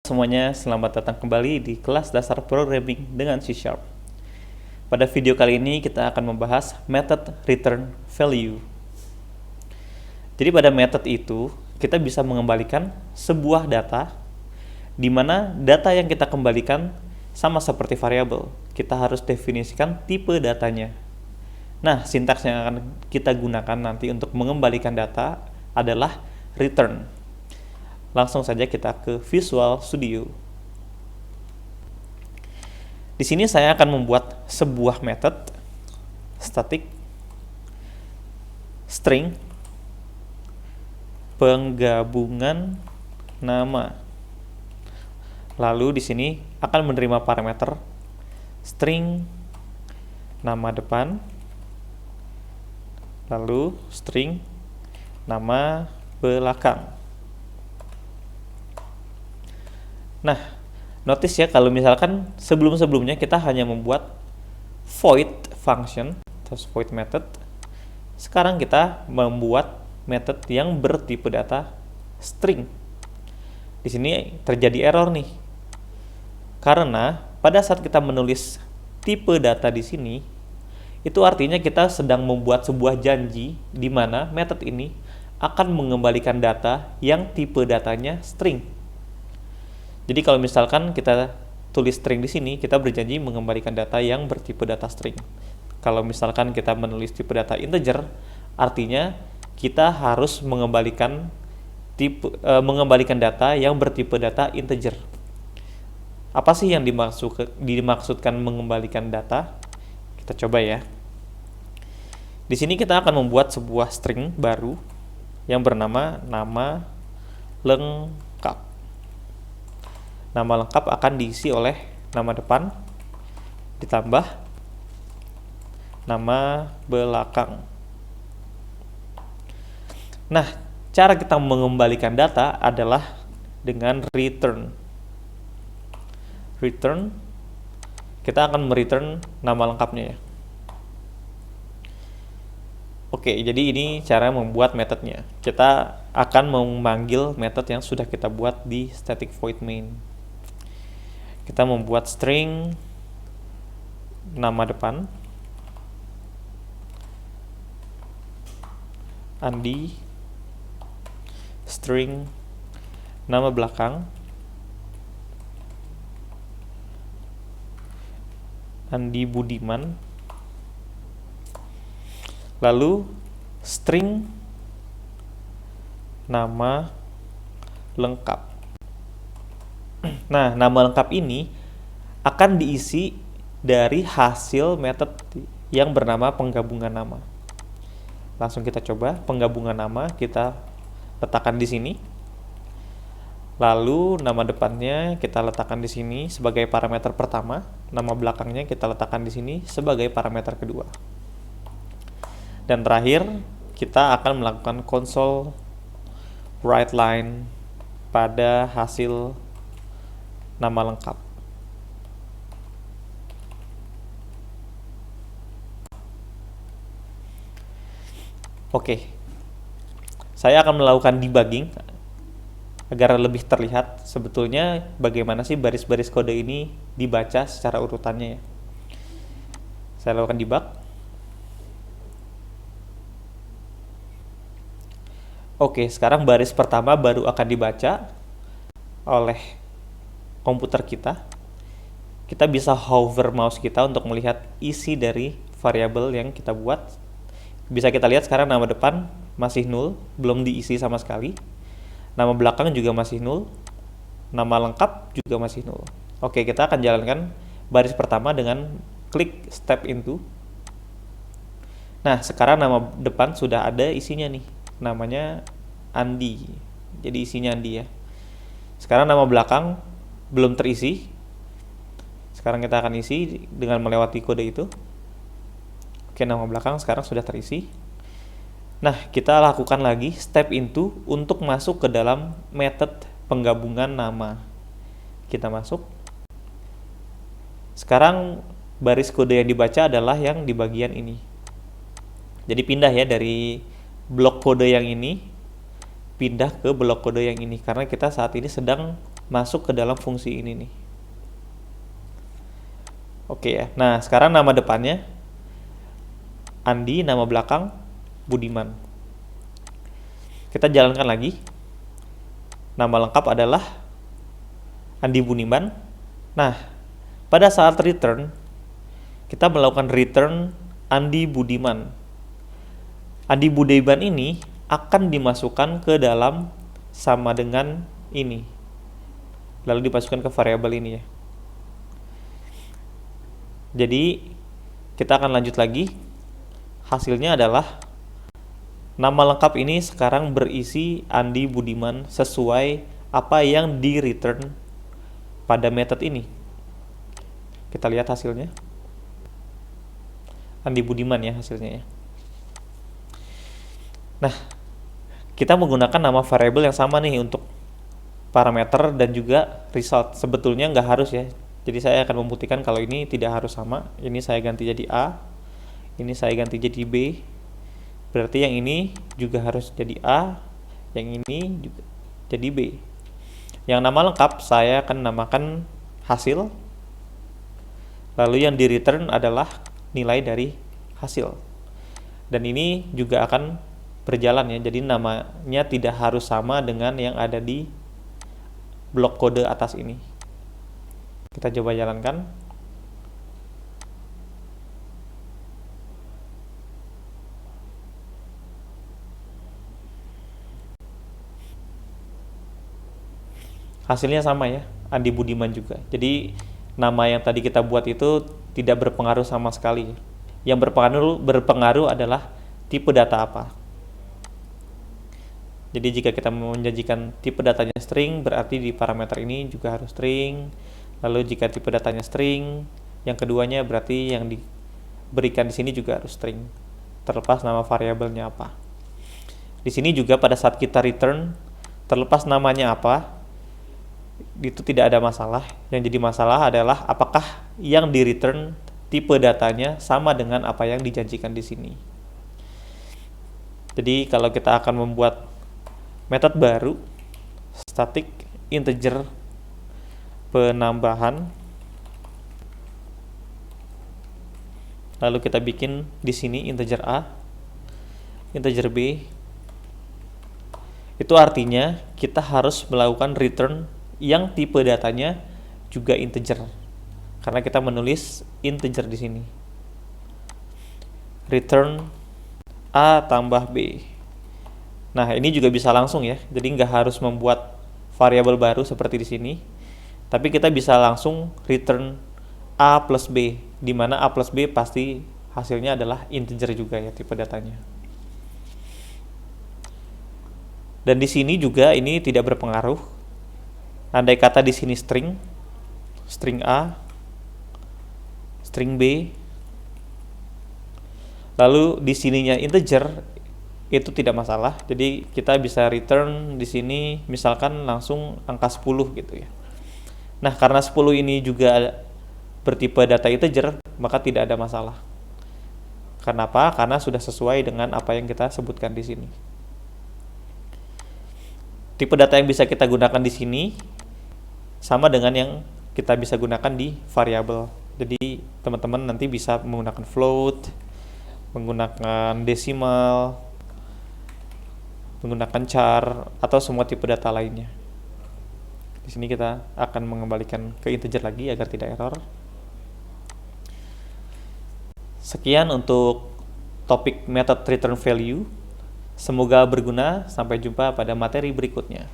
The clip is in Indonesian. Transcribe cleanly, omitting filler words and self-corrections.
Semuanya, selamat datang kembali di kelas dasar programming dengan C#. Pada video kali ini kita akan membahas method return value. Jadi pada method itu kita bisa mengembalikan sebuah data di mana data yang kita kembalikan sama seperti variabel. Kita harus definisikan tipe datanya. Nah, sintaks yang akan kita gunakan nanti untuk mengembalikan data adalah return. Langsung saja kita ke Visual Studio. Di sini saya akan membuat sebuah method static string penggabungan nama. Lalu di sini akan menerima parameter string nama depan, lalu string nama belakang. Nah, notice ya kalau misalkan sebelum-sebelumnya kita hanya membuat void function, terus void method. Sekarang kita membuat method yang bertipe data string. Di sini terjadi error nih. Karena pada saat kita menulis tipe data di sini, itu artinya kita sedang membuat sebuah janji di mana method ini akan mengembalikan data yang tipe datanya string. Jadi kalau misalkan kita tulis string di sini, kita berjanji mengembalikan data yang bertipe data string. Kalau misalkan kita menulis tipe data integer, artinya kita harus mengembalikan data yang bertipe data integer. Apa sih yang dimaksudkan mengembalikan data? Kita coba ya. Di sini kita akan membuat sebuah string baru yang bernama nama lengkap. Nama lengkap akan diisi oleh nama depan ditambah nama belakang. Nah, cara kita mengembalikan data adalah dengan return. Return, kita akan mereturn nama lengkapnya ya. Oke, jadi ini cara membuat metodenya. Kita akan memanggil metode yang sudah kita buat di static void main. Kita membuat string nama depan Andi, string nama belakang Andi Budiman, lalu string nama lengkap. Nah, nama lengkap ini akan diisi dari hasil method yang bernama penggabungan nama. Langsung kita coba penggabungan nama, kita letakkan di sini. Lalu nama depannya kita letakkan di sini sebagai parameter pertama, nama belakangnya kita letakkan di sini sebagai parameter kedua. Dan terakhir, kita akan melakukan console write line pada hasil nama lengkap. Oke, saya akan melakukan debugging agar lebih terlihat sebetulnya bagaimana sih baris-baris kode ini dibaca secara urutannya ya. Saya lakukan debug. Oke, sekarang baris pertama baru akan dibaca oleh komputer kita. Kita bisa hover mouse kita untuk melihat isi dari variabel yang kita buat. Bisa kita lihat sekarang nama depan masih 0, belum diisi sama sekali. Nama belakang juga masih 0. Nama lengkap juga masih 0. Oke, kita akan jalankan baris pertama dengan klik step into. Nah, sekarang nama depan sudah ada isinya nih. Namanya Andi. Jadi isinya Andi ya. Sekarang nama belakang belum terisi. Sekarang kita akan isi dengan melewati kode itu. Oke, nama belakang sekarang sudah terisi. Nah, kita lakukan lagi step into untuk masuk ke dalam method penggabungan nama. Kita masuk. Sekarang baris kode yang dibaca adalah yang di bagian ini. Jadi pindah ya dari blok kode yang ini pindah ke blok kode yang ini karena kita saat ini sedang masuk ke dalam fungsi ini nih. Oke ya. Nah, sekarang nama depannya Andi, nama belakang Budiman. Kita jalankan lagi. Nama lengkap adalah Andi Budiman. Nah, pada saat return, kita melakukan return Andi Budiman. Andi Budiman ini akan dimasukkan ke dalam sama dengan ini. Lalu dimasukkan ke variabel ini ya. Jadi, kita akan lanjut lagi. Hasilnya adalah nama lengkap ini sekarang berisi Andi Budiman sesuai apa yang di return pada method ini. Kita lihat hasilnya. Andi Budiman ya hasilnya ya. Nah, kita menggunakan nama variabel yang sama nih untuk parameter dan juga result. Sebetulnya nggak harus ya. Jadi saya akan membuktikan kalau ini tidak harus sama. Ini saya ganti jadi A, ini saya ganti jadi B. Berarti yang ini juga harus jadi A, yang ini juga jadi B. Yang nama lengkap saya akan namakan hasil. Lalu yang di return adalah nilai dari hasil. Dan ini juga akan berjalan ya. Jadi namanya tidak harus sama dengan yang ada di blok kode atas ini. Kita coba jalankan. Hasilnya sama ya, Andi Budiman juga. Jadi nama yang tadi kita buat itu tidak berpengaruh sama sekali. Yang berpengaruh adalah tipe data apa. Jadi jika kita menjanjikan tipe datanya string, berarti di parameter ini juga harus string. Lalu jika tipe datanya string, yang keduanya berarti yang diberikan di sini juga harus string. Terlepas nama variabelnya apa. Di sini juga pada saat kita return, terlepas namanya apa, itu tidak ada masalah. Yang jadi masalah adalah apakah yang di return tipe datanya sama dengan apa yang dijanjikan di sini. Jadi kalau kita akan membuat metode baru, static integer penambahan, lalu kita bikin di sini integer A, integer B, itu artinya kita harus melakukan return yang tipe datanya juga integer, karena kita menulis integer di sini. Return A tambah B. Nah, ini juga bisa langsung ya, jadi nggak harus membuat variabel baru seperti di sini, tapi kita bisa langsung return A plus B, di mana A plus B pasti hasilnya adalah integer juga ya tipe datanya. Dan di sini juga ini tidak berpengaruh. Andai kata di sini string A, string B, lalu di sininya integer, itu tidak masalah. Jadi kita bisa return di sini misalkan langsung angka 10 gitu ya. Nah, karena 10 ini juga bertipe data integer, maka tidak ada masalah. Kenapa? Karena sudah sesuai dengan apa yang kita sebutkan di sini. Tipe data yang bisa kita gunakan di sini sama dengan yang kita bisa gunakan di variabel. Jadi teman-teman nanti bisa menggunakan float, menggunakan desimal, menggunakan char, atau semua tipe data lainnya. Di sini kita akan mengembalikan ke integer lagi agar tidak error. Sekian untuk topik method return value. Semoga berguna. Sampai jumpa pada materi berikutnya.